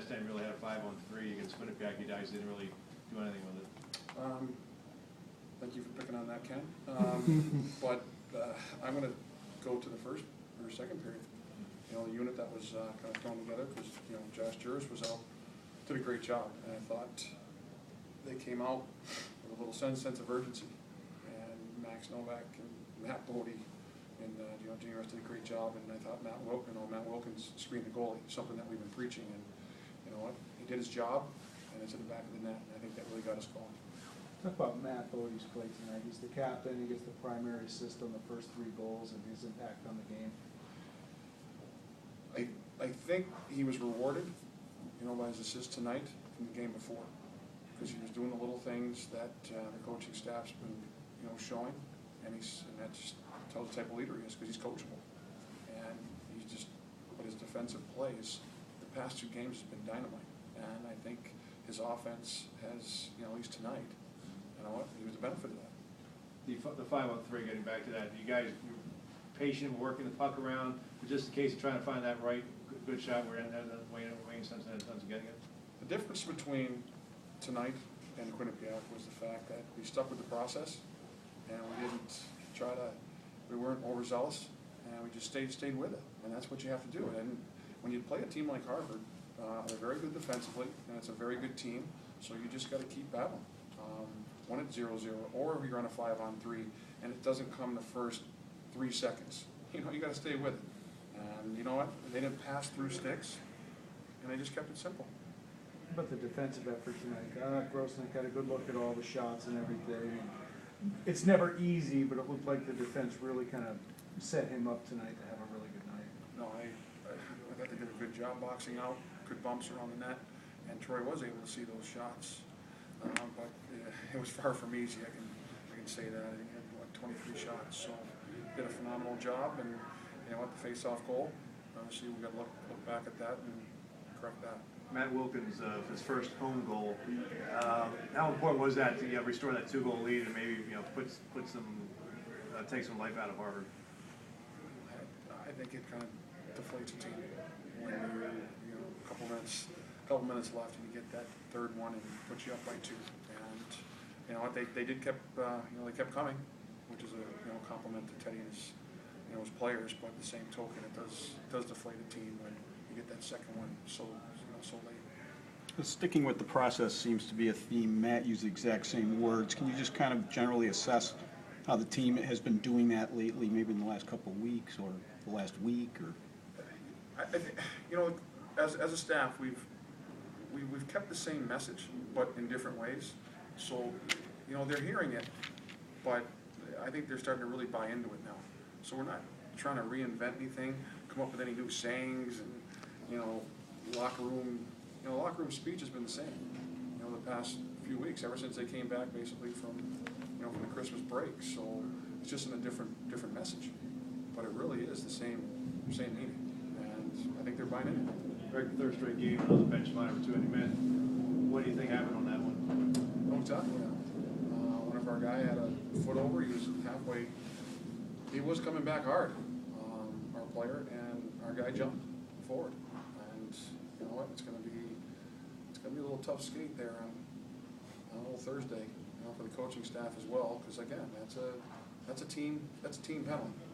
last time you really had a 5-on-3 against Winnipeg, you guys didn't really do anything with it. Thank you for picking on that, Ken. But I'm going to go to the first or second period. You know, the unit that was kind of thrown together because, you know, Josh Juris was out, did a great job. And I thought they came out with a little sense of urgency. And Max Novak and Matt Bodie and, you know, Junior did a great job. And I thought Matt Wilkins screened the goalie, something that we've been preaching. And you know what? He did his job, and it's in the back of the net. And I think that really got us going. Talk about Matt Bodie's play tonight. He's the captain. He gets the primary assist on the first 3 goals and his impact on the game. I think he was rewarded, you know, by his assist tonight from the game before, because he was doing the little things that the coaching staff's been, you know, showing, and that just tells the type of leader he is, because he's coachable, and but his defensive plays, the past 2 games has been dynamite, and I think his offense has, you know, at least tonight, you know what, he was a benefit of that. The 5-on-3, getting back to that, you guys were patient, working the puck around, but just in case of trying to find that right good shot where Wayne Simpson had tons of getting it. The difference between tonight and Quinnipiac was the fact that we stuck with the process, and we weren't overzealous, and we just stayed with it, and that's what you have to do. And when you play a team like Harvard, they're very good defensively, and it's a very good team, so you just got to keep battling. When it's 0-0, or if you're on a 5-on-3, and it doesn't come the first 3 seconds, you know, you got to stay with it. And you know what? They didn't pass through sticks, and they just kept it simple. But the defensive effort tonight, Grosnick had a good look at all the shots and everything. It's never easy, but it looked like the defense really kind of set him up tonight to have a really good night. No, I thought they did a good job boxing out, good bumps around the net, and Troy was able to see those shots. But it was far from easy. I can say that. He had 23 shots, so did a phenomenal job. And you know what, the face-off goal. Obviously, we got to look back at that and correct that. Matt Wilkins, his first home goal. How important was that to restore that 2-goal lead and maybe take some life out of Harvard? I think it kind of deflates a team when you know a couple minutes left and you get that third one and puts you up by 2. And you know what, they kept coming, which is a compliment to Teddy and his players. But at the same token, it does deflate a team when you get that second one so late. Sticking with the process seems to be a theme. Matt used the exact same words. Can you just kind of generally assess how the team has been doing that lately, maybe in the last couple of weeks or the last week? Or I think, you know, as a staff, we've kept the same message, but in different ways. So, you know, they're hearing it, but I think they're starting to really buy into it now. So we're not trying to reinvent anything, come up with any new sayings, and locker room speech has been the same. You know, the past few weeks, ever since they came back, basically from the Christmas break. So it's just in a different message, but it really is the same meaning, and I think they're buying into it. Greg, third straight game, another bench line for 2 empty men. What do you think happened on that one? No talking about. One of our guy had a foot over. He was halfway. He was coming back hard, our player, and our guy jumped forward. And you know what? It's going to be a little tough skate there on old Thursday, for the coaching staff as well. Because again, that's a team penalty,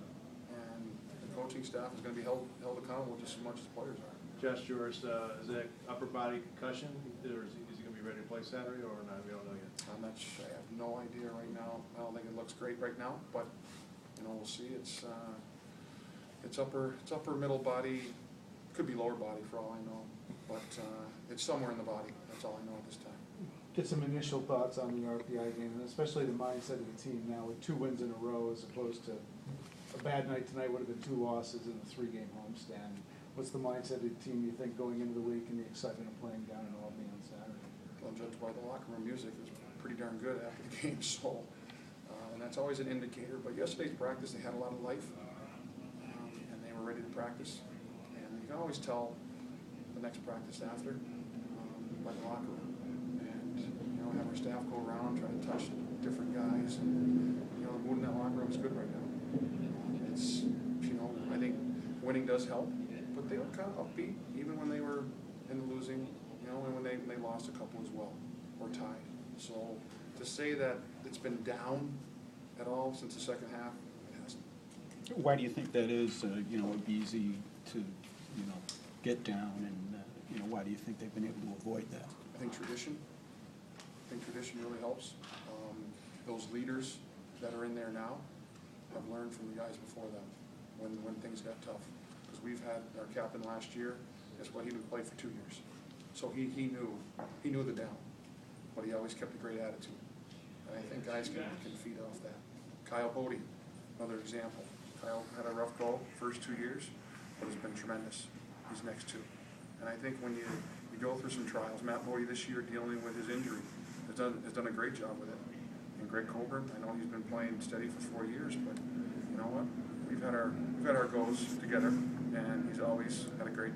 and the coaching staff is going to be held accountable just as much as players are. Josh Juris, is that upper body concussion, or is he going to be ready to play Saturday, or not? We don't know yet. I'm not sure. I have no idea right now. I don't think it looks great right now, but we'll see. It's upper middle body, could be lower body for all I know, but it's somewhere in the body. That's all I know at this time. Get some initial thoughts on the RPI game, and especially the mindset of the team now with 2 wins in a row, as opposed to a bad night tonight would have been 2 losses in a 3-game homestand. What's the mindset of the team, you think, going into the week and the excitement of playing down in Albany on Saturday? Well, judged by the locker room music, it was pretty darn good after the game, so and that's always an indicator. But yesterday's practice, they had a lot of life, and they were ready to practice. And you can always tell the next practice after by the locker room. And have our staff go around, try to touch different guys. And the mood in that locker room is good right now. It's I think winning does help, but they were kind of upbeat even when they were in the losing lost a couple as well, or tied. So to say that it's been down at all since the second half, it hasn't. Why do you think that is? You know, it'd be easy to, you know, get down, and, you know, why do you think they've been able to avoid that? I think tradition really helps. Those leaders that are in there now have learned from the guys before them when things got tough. Because we've had our captain last year, guess what, he didn't play for 2 years. So he knew the down, but he always kept a great attitude. And I think guys can feed off that. Kyle Bodie, another example. Kyle had a rough go first 2 years, but has been tremendous these next 2. And I think when you go through some trials, Matt Bodie this year dealing with his injury has done a great job with it. And Greg Coburn, I know he's been playing steady for 4 years, but you know what? We've had our goes together, and he's always had a great